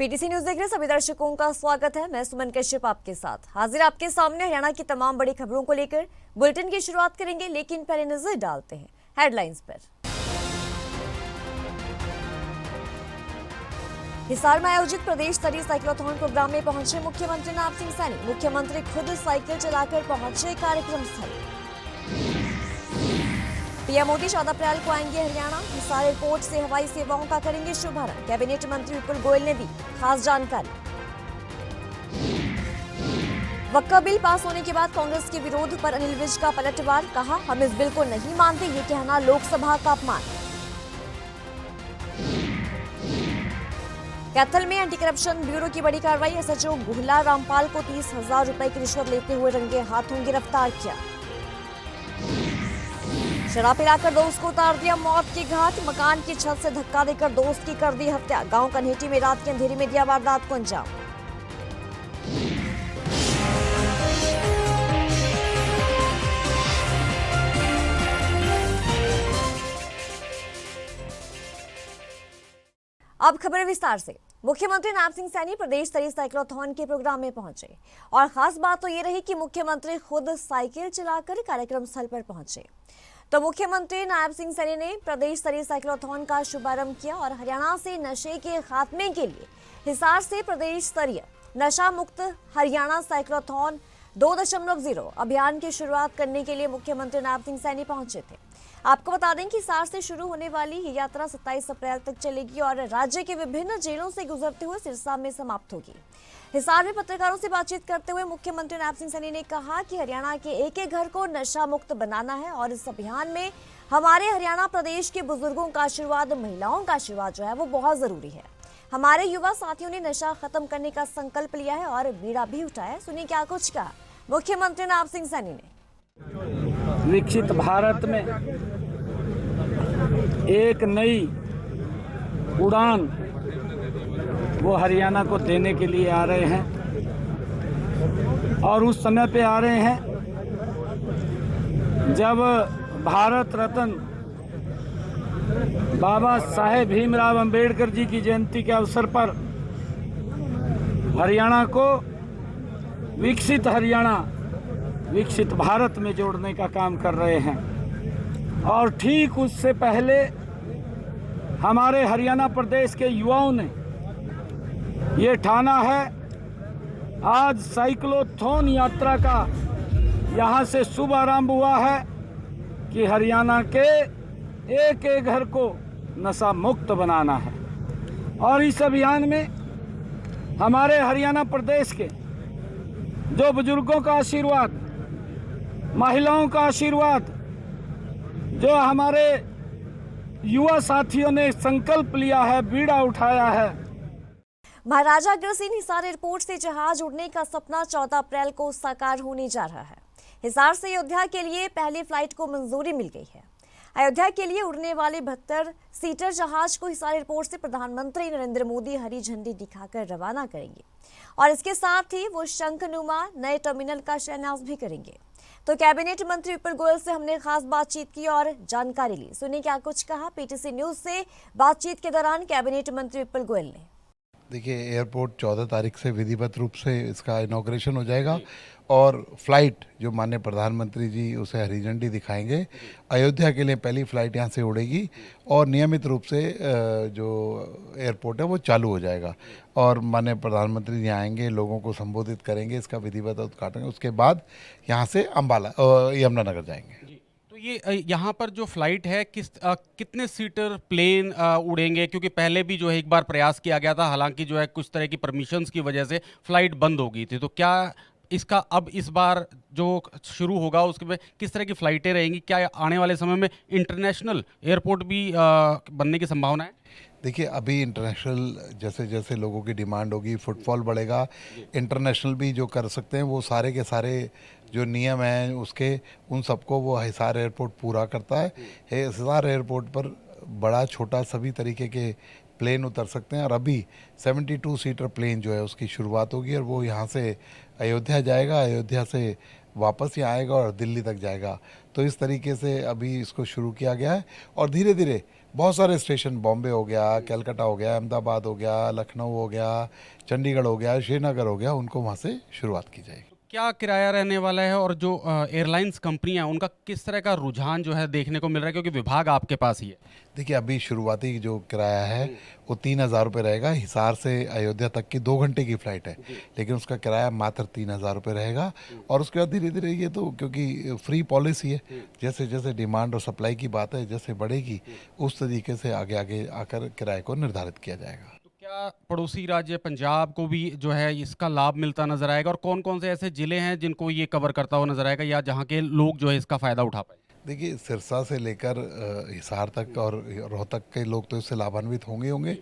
PTC news देख रहे सभी दर्शकों का स्वागत है। मैं सुमन कश्यप आपके साथ हाजिर आपके सामने हरियाणा की तमाम बड़ी खबरों को लेकर बुलेटिन की शुरुआत करेंगे, लेकिन पहले नजर डालते हैं हेडलाइंस पर। हिसार में आयोजित प्रदेश स्तरीय साइक्लोथॉन प्रोग्राम में पहुंचे मुख्यमंत्री नायब सिंह सैनी। मुख्यमंत्री खुद साइकिल चलाकर पहुंचे कार्यक्रम स्थल। पीएम मोदी 14 अप्रैल को आएंगे हरियाणा। हिसार एयरपोर्ट से हवाई सेवाओं का करेंगे शुभारंभ। कैबिनेट मंत्री विपुल गोयल ने दी खास जानकारी। वक्फ बिल पास होने के बाद कांग्रेस के विरोध पर अनिल विज का पलटवार। कहा, हम इस बिल को नहीं मानते, ये कहना लोकसभा का अपमान। कैथल में एंटी करप्शन ब्यूरो की बड़ी कार्रवाई। एसएचओ गुहला रामपाल को 30,000 रुपए की रिश्वत लेते हुए रंगे हाथों गिरफ्तार किया। शराब पिलाकर दोस्त को उतार दिया मौत के घाट। मकान की छत से धक्का देकर दोस्त की कर दी हत्या। गांव कन्हेटी में रात के अंधेरे में दिया वारदात को अंजाम। अब खबरें विस्तार से। मुख्यमंत्री नायब सिंह सैनी प्रदेश स्तरीय साइक्लोथॉन के प्रोग्राम में पहुंचे और खास बात तो ये रही कि मुख्यमंत्री खुद साइकिल चलाकर कार्यक्रम स्थल पर पहुंचे। तो मुख्यमंत्री नायब सिंह सैनी ने प्रदेश स्तरीय साइक्लोथॉन का शुभारंभ किया और हरियाणा से नशे के खात्मे के लिए हिसार से प्रदेश स्तरीय नशा मुक्त हरियाणा साइक्लोथॉन 2.0 अभियान की शुरुआत करने के लिए मुख्यमंत्री नायब सिंह सैनी पहुंचे थे। आपको बता दें कि हिसार से शुरू होने वाली ये यात्रा 27 अप्रैल तक चलेगी और राज्य के विभिन्न जेलों से गुजरते हुए सिरसा में समाप्त होगी। हिसार में पत्रकारों से बातचीत करते हुए मुख्यमंत्री नायब सिंह सैनी ने कहा कि हरियाणा के एक एक घर को नशा मुक्त बनाना है और इस अभियान में हमारे हरियाणा प्रदेश के बुजुर्गों का आशीर्वाद, महिलाओं का आशीर्वाद जो है वो बहुत जरूरी है। हमारे युवा साथियों ने नशा खत्म करने का संकल्प लिया है और बीड़ा भी उठाया। सुनिए क्या कुछ कहा मुख्यमंत्री नायब सिंह सैनी ने। विकसित भारत में एक नई उड़ान वो हरियाणा को देने के लिए आ रहे हैं और उस समय पे आ रहे हैं जब भारत रत्न बाबा साहेब भीमराव अंबेडकर जी की जयंती के अवसर पर हरियाणा को विकसित हरियाणा, विकसित भारत में जोड़ने का काम कर रहे हैं। और ठीक उससे पहले हमारे हरियाणा प्रदेश के युवाओं ने ये ठाना है, आज साइक्लोथॉन यात्रा का यहाँ से शुभ आरंभ हुआ है कि हरियाणा के एक एक घर को नशा मुक्त बनाना है। और इस अभियान में हमारे हरियाणा प्रदेश के जो बुजुर्गों का आशीर्वाद, महिलाओं का आशीर्वाद, जो हमारे युवा साथियों ने संकल्प लिया है, बीड़ा उठाया है। महाराजा अग्रसेन हिसार एयरपोर्ट से जहाज उड़ने का सपना 14 अप्रैल को साकार होने जा रहा है। हिसार से अयोध्या के लिए पहली फ्लाइट को मंजूरी मिल गई है। अयोध्या के लिए उड़ने वाले 72 सीटर जहाज को हिसार एयरपोर्ट से प्रधानमंत्री नरेंद्र मोदी हरी झंडी दिखाकर रवाना करेंगे और इसके साथ ही वो शंखनुमा नए टर्मिनल का शिलान्यास भी करेंगे। तो कैबिनेट मंत्री विपुल गोयल से हमने खास बातचीत की और जानकारी ली। सुनिए क्या कुछ कहा पीटीसी न्यूज से बातचीत के दौरान कैबिनेट मंत्री विपुल गोयल ने। देखिए, एयरपोर्ट 14 तारीख से विधिवत रूप से इसका इनॉग्रेशन हो जाएगा और फ्लाइट जो माननीय प्रधानमंत्री जी उसे हरी झंडी दिखाएंगे, अयोध्या के लिए पहली फ़्लाइट यहाँ से उड़ेगी और नियमित रूप से जो एयरपोर्ट है वो चालू हो जाएगा और माननीय प्रधानमंत्री जी आएंगे, लोगों को संबोधित करेंगे, इसका विधिवत उद्घाटन। उसके बाद यहाँ से अम्बाला यमुनानगर जाएंगे। तो ये यहाँ पर जो फ्लाइट है कितने सीटर प्लेन उड़ेंगे? क्योंकि पहले भी जो है एक बार प्रयास किया गया था, हालांकि जो है कुछ तरह की परमिशंस की वजह से फ्लाइट बंद हो गई थी। तो क्या इसका अब इस बार जो शुरू होगा उसके में किस तरह की फ़्लाइटें रहेंगी? क्या आने वाले समय में इंटरनेशनल एयरपोर्ट भी बनने की संभावना है? देखिए, अभी इंटरनेशनल जैसे जैसे लोगों की डिमांड होगी, फुटफॉल बढ़ेगा, इंटरनेशनल भी जो कर सकते हैं वो सारे के सारे जो नियम हैं उसके उन सबको वो हिसार एयरपोर्ट पूरा करता है। हिसार एयरपोर्ट पर बड़ा छोटा सभी तरीके के प्लेन उतर सकते हैं और अभी 72 सीटर प्लेन जो है उसकी शुरुआत होगी और वो यहाँ से अयोध्या जाएगा, अयोध्या से वापस यहाँ आएगा और दिल्ली तक जाएगा। तो इस तरीके से अभी इसको शुरू किया गया है और धीरे धीरे बहुत सारे स्टेशन, बॉम्बे हो गया, कलकत्ता हो गया, अहमदाबाद हो गया, लखनऊ हो गया, चंडीगढ़ हो गया, श्रीनगर हो गया, उनको वहाँ से शुरुआत की जाएगी। क्या किराया रहने वाला है और जो एयरलाइंस कंपनियां उनका किस तरह का रुझान जो है देखने को मिल रहा है, क्योंकि विभाग आपके पास ही है? देखिए, अभी शुरुआती जो किराया है वो 3,000 रुपये रहेगा। हिसार से अयोध्या तक की 2 घंटे की फ़्लाइट है, लेकिन उसका किराया मात्र 3,000 रुपये रहेगा। और उसके बाद धीरे धीरे ये तो क्योंकि फ्री पॉलिसी है, जैसे जैसे डिमांड और सप्लाई की बात है, जैसे बढ़ेगी उस तरीके से आगे आगे आकर किराए को निर्धारित किया जाएगा। तो क्या पड़ोसी राज्य पंजाब को भी जो है इसका लाभ मिलता नजर आएगा, और कौन कौन से ऐसे जिले हैं जिनको ये कवर करता हुआ नजर आएगा, या जहाँ के लोग जो है इसका फायदा उठा पाए? देखिए, सिरसा से लेकर हिसार तक और रोहतक के लोग तो इससे लाभान्वित होंगे होंगे।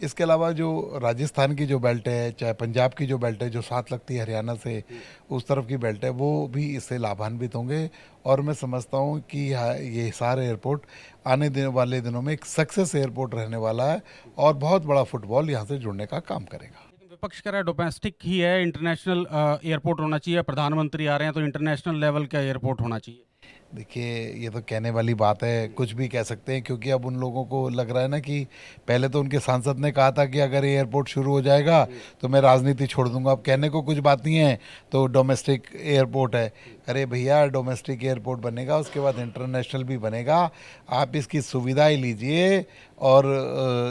इसके अलावा जो राजस्थान की जो बेल्ट है, चाहे पंजाब की जो बेल्ट है जो साथ लगती है हरियाणा से, उस तरफ की बेल्ट है, वो भी इससे लाभान्वित होंगे। और मैं समझता हूँ कि ये हिसार एयरपोर्ट आने वाले दिनों में एक सक्सेस एयरपोर्ट रहने वाला है और बहुत बड़ा फुटबॉल यहाँ से जुड़ने का काम करेगा। लेकिन विपक्ष कह रहा है डोमेस्टिक ही है, इंटरनेशनल एयरपोर्ट होना चाहिए, प्रधानमंत्री आ रहे हैं तो इंटरनेशनल लेवल का एयरपोर्ट होना चाहिए। देखिए, ये तो कहने वाली बात है, कुछ भी कह सकते हैं, क्योंकि अब उन लोगों को लग रहा है ना कि पहले तो उनके सांसद ने कहा था कि अगर ये एयरपोर्ट शुरू हो जाएगा तो मैं राजनीति छोड़ दूंगा। अब कहने को कुछ बात नहीं है, तो डोमेस्टिक एयरपोर्ट है। अरे भैया, डोमेस्टिक एयरपोर्ट बनेगा, उसके बाद इंटरनेशनल भी बनेगा। आप इसकी सुविधाएं लीजिए और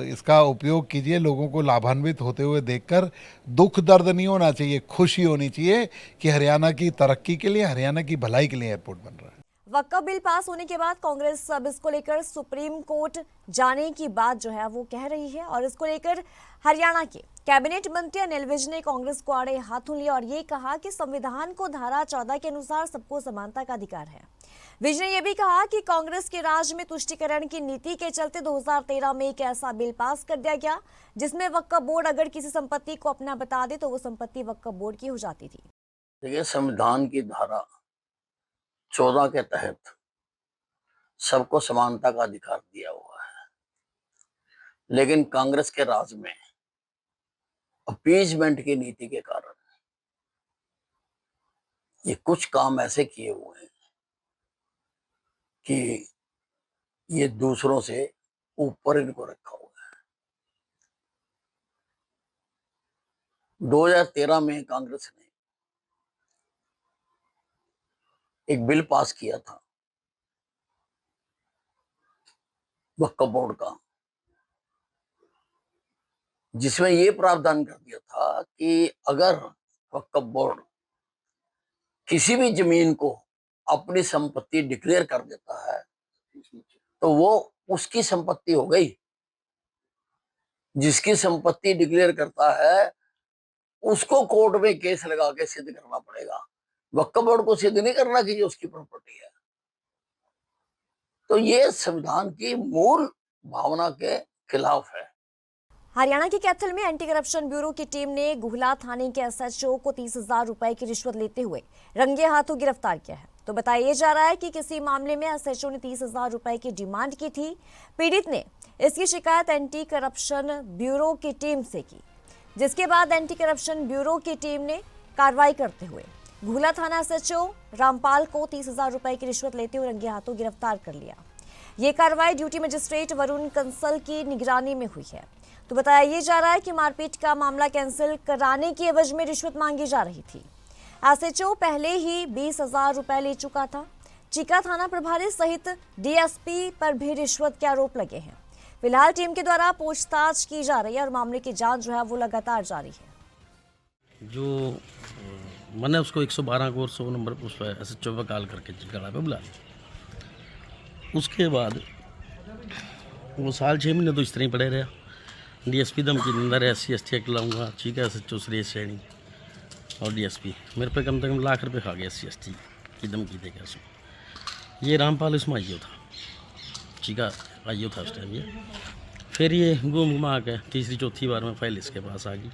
इसका उपयोग कीजिए। लोगों को लाभान्वित होते हुए देखकर दुख दर्द नहीं होना चाहिए, खुशी होनी चाहिए कि हरियाणा की तरक्की के लिए, हरियाणा की भलाई के लिए एयरपोर्ट बन रहा है। वक्फ बिल पास होने के बाद कांग्रेस अब इसको लेकर सुप्रीम कोर्ट जाने की बात जो है वो कह रही है, और इसको लेकर हरियाणा के कैबिनेट मंत्री अनिल विज ने कांग्रेस को आड़े हाथों लिया और ये कहा कि संविधान को धारा 14 के अनुसार सबको समानता का अधिकार है। विज ने यह भी कहा कि कांग्रेस के राज में तुष्टीकरण की नीति के चलते 2013 में एक ऐसा बिल पास कर दिया गया जिसमें वक्फ बोर्ड अगर किसी संपत्ति को अपना बता दे तो वो संपत्ति वक्फ बोर्ड की हो जाती थी। देखिए, संविधान की धारा 14 के तहत सबको समानता का अधिकार दिया हुआ है, लेकिन कांग्रेस के राज में अपीजमेंट की नीति के कारण ये कुछ काम ऐसे किए हुए हैं कि ये दूसरों से ऊपर इनको रखा हुआ है। 2013 में कांग्रेस ने एक बिल पास किया था वक्फ बोर्ड का, जिसमें यह प्रावधान कर दिया था कि अगर वक्फ बोर्ड किसी भी जमीन को अपनी संपत्ति डिक्लेयर कर देता है तो वो उसकी संपत्ति हो गई। जिसकी संपत्ति डिक्लेयर करता है उसको कोर्ट में केस लगा के सिद्ध करना पड़ेगा। वक्फ बोर्ड को सिद्ध नहीं करना कि ये उसकी प्रॉपर्टी है। तो ये संविधान की मूल भावना के खिलाफ है। हरियाणा के कैथल में एंटी करप्शन ब्यूरो की टीम ने गुहला थाने के एसएचओ को 30,000 रुपए की रिश्वत लेते हुए रंगे हाथों गिरफ्तार किया है। तो बताया जा रहा है कि किसी मामले में एसएचओ ने 30,000 रुपए की डिमांड की थी। पीड़ित ने इसकी शिकायत एंटी करप्शन ब्यूरो की टीम से की, जिसके बाद एंटी करप्शन ब्यूरो की टीम ने कार्रवाई करते हुए गुहला थाना एसएचओ रामपाल को 30,000 रुपए की रिश्वत लेते हुए रंगे हाथों गिरफ्तार कर लिया। ये कार्रवाई ड्यूटी मजिस्ट्रेट वरुण कंसल की निगरानी में हुई है। तो बताया ये जा रहा है कि मारपीट का मामला कैंसिल कराने की एवज में रिश्वत मांगी जा रही थी। एसएचओ पहले ही 20,000 रुपए ले चुका था। चीका थाना प्रभारी सहित डीएसपी पर भी रिश्वत के आरोप लगे हैं। फिलहाल टीम के द्वारा पूछताछ की जा रही है और मामले की जांच जो है वो लगातार जारी है। जो मैंने उसको 112 को 100 नंबर उस पर एसएचओ पर कॉल करके चिकाड़ा पे बुला लिया। उसके बाद वो साल 6 महीने तो इस तरह ही पड़े रहा। डीएसपी धमकी अंदर SC/ST एक्ट लाऊंगा, ठीक है, एसएचओ सुरेश सैनी और डीएसपी मेरे पे कम से कम लाख रुपए खा गया SC/ST की धमकी देगा। उसमें ये रामपाल इसमें आइयो था, चीका आइयो था उस टाइम। ये फिर ये घूमा के तीसरी चौथी बार में फाइल इसके पास आ गई।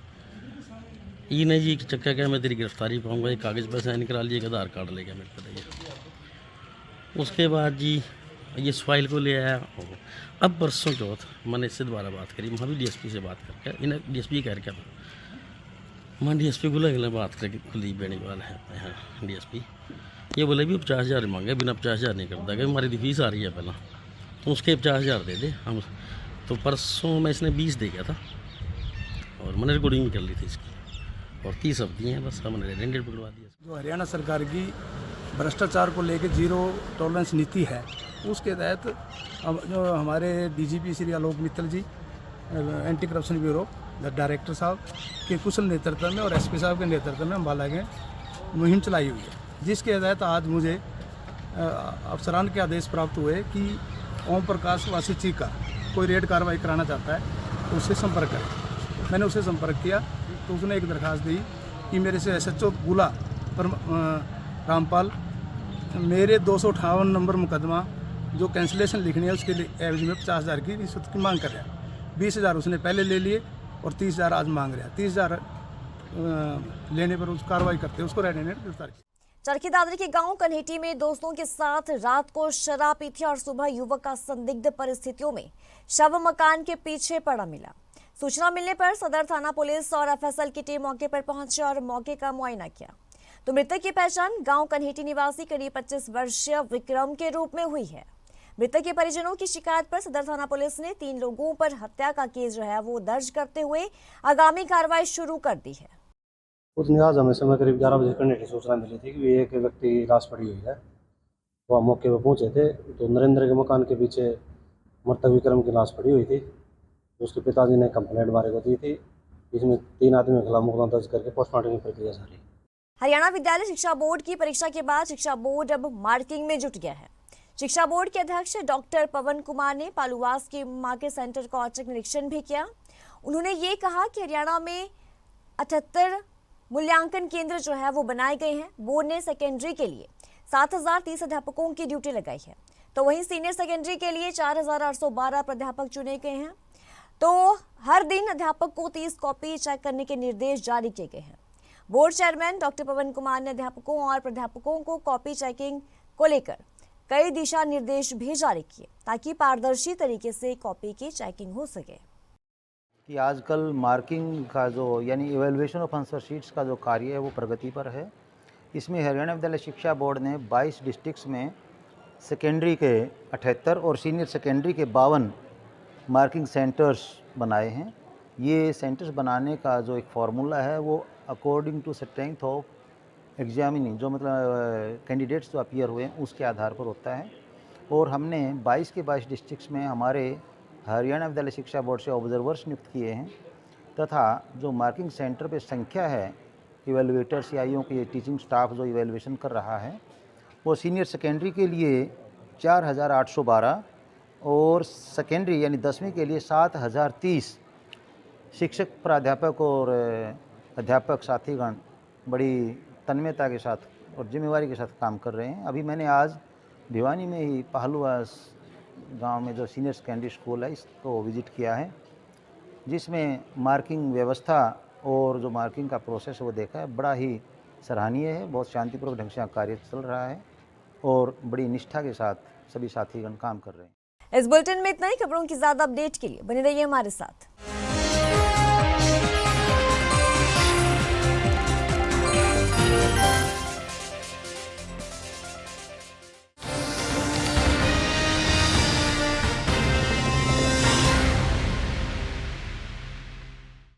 ये नहीं जी चक्कर क्या मैं तेरी गिरफ्तारी पाऊँगा, ये कागज़ पर साइन करा लिए, आधार कार्ड ले गया मेरे पर ये। उसके बाद जी ये इस फाइल को ले आया। अब परसों चौथ मैंने इससे दोबारा बात करी, वहाँ भी डीएसपी से बात करके इन्हें डीएसपी कह रहा था। मैं डीएसपी को लगे बात करके कुलदीप बेनीवाल है यहाँ डीएसपी, ये बोले भी 50,000 मांगे, बिना 50,000 नहीं करता कि हमारी फीस आ रही है पहला तो उसके 50,000 दे दे हम। तो परसों में इसने 20 दे गया था और मैंने रिकॉर्डिंग भी कर ली थी इसकी, और 30 अब दिए हैं, बस हमने रेंडेड पकड़वा दिया। जो हरियाणा सरकार की भ्रष्टाचार को लेकर जीरो टॉलरेंस नीति है, उसके तहत जो हमारे डीजीपी श्री आलोक मित्तल जी, एंटी करप्शन ब्यूरो डायरेक्टर साहब के कुशल नेतृत्व में और एसपी साहब के नेतृत्व में अम्बाला के मुहिम चलाई हुई है, जिसके तहत आज मुझे अफसरान के आदेश प्राप्त हुए कि ओम प्रकाश वासिची का कोई रेड कार्रवाई कराना चाहता है तो उससे संपर्क करें। मैंने उससे संपर्क किया तो उसने एक दरखास्त दी कि मेरे से SHO गुला पर रामपाल मेरे 258 नंबर मुकदमा जो कैंसिलेशन लिखनी है उसके एवज में 50,000 की रिश्वत की मांग कर रहा है। 20,000 उसने पहले ले लिए और 30,000 आज मांग रहा है। 30,000 लेने पर उस कार्रवाई करते उसको रेड हैंडेड गिरफ्तार किया। चरखी दादरी के गांव कन्हेटी में दोस्तों के साथ रात को शराब पी थी और सुबह युवक का संदिग्ध परिस्थितियों में शव मकान के पीछे पड़ा मिला। सूचना मिलने पर सदर थाना पुलिस और FSL की टीम मौके पर पहुंची और मौके का मुआयना किया तो मृतक की पहचान गांव कन्हेटी निवासी करीब 25 वर्षीय विक्रम के रूप में हुई है। मृतक के परिजनों की शिकायत पर सदर थाना पुलिस ने 3 लोगों पर हत्या का केस जो है वो दर्ज करते हुए आगामी कार्रवाई शुरू कर दी है। उतनी आज हमें समय करीब 11 बजे करने की सूचना मिली थी कि एक व्यक्ति की लाश पड़ी हुई है। वह मौके पर पहुंचे थे तो नरेंद्र के मकान के पीछे मृतक विक्रम की लाश पड़ी हुई थी। उसके पिताजी ने कंप्लेंट हमारे को दी थी। इसमें 3 आदमियों के खिलाफ मुकदमा दर्ज करके पोस्टमार्टम की प्रक्रिया जारी है। हरियाणा विद्यालय शिक्षा बोर्ड की परीक्षा के बाद शिक्षा बोर्ड अब मार्किंग में जुट गया है। शिक्षा बोर्ड के अध्यक्ष डॉक्टर पवन कुमार ने पालूवास के मार्केट सेंटर का औचक निरीक्षण भी किया। उन्होंने ये कहा कि हरियाणा में 78 मूल्यांकन केंद्र जो है वो बनाए गए हैं। बोर्ड ने सेकेंडरी के लिए 7,030 अध्यापकों की ड्यूटी लगाई है तो वहीं सीनियर सेकेंडरी के लिए 4,812 प्राध्यापक चुने गए हैं। तो हर दिन अध्यापक को 30 कॉपी चेक करने के निर्देश जारी किए गए हैं। बोर्ड चेयरमैन डॉक्टर पवन कुमार ने अध्यापकों और प्राध्यापकों को कॉपी चेकिंग को लेकर कई दिशा निर्देश भी जारी किए ताकि पारदर्शी तरीके से कॉपी की चेकिंग हो सके। कि आजकल मार्किंग का जो यानी इवैल्यूएशन ऑफ आंसर शीट्स का जो कार्य है वो प्रगति पर है। इसमें हरियाणा विद्यालय शिक्षा बोर्ड ने 22 डिस्ट्रिक्ट्स में सेकेंडरी के 78 और सीनियर सेकेंडरी के 52 मार्किंग सेंटर्स बनाए हैं। ये सेंटर्स बनाने का जो एक फार्मूला है वो according to strength of examining, जो मतलब कैंडिडेट्स जो अपीयर हुए हैं उसके आधार पर होता है। और हमने 22 के 22 डिस्ट्रिक्ट्स में हमारे हरियाणा विद्यालय शिक्षा बोर्ड से ऑब्जर्वर्स नियुक्त किए हैं तथा जो मार्किंग सेंटर पे संख्या है इवेलुएटर्स या यूँ की टीचिंग स्टाफ जो इवेलुएशन कर रहा है वो सीनियर सेकेंडरी के लिए 4,812 और सेकेंडरी यानी 10वीं के लिए 7,030 शिक्षक प्राध्यापक और अध्यापक साथीगण बड़ी तन्मयता के साथ और जिम्मेवारी के साथ काम कर रहे हैं। अभी मैंने आज भिवानी में ही पालूवास गांव में जो सीनियर सेकेंडरी स्कूल है इसको विजिट किया है, जिसमें मार्किंग व्यवस्था और जो मार्किंग का प्रोसेस है वो देखा है। बड़ा ही सराहनीय है, बहुत शांतिपूर्वक ढंग से कार्य चल रहा है और बड़ी निष्ठा के साथ सभी साथीगण काम कर रहे हैं। इस बुलेटिन में इतना ही। खबरों की ज्यादा अपडेट के लिए बने रहिए हमारे साथ।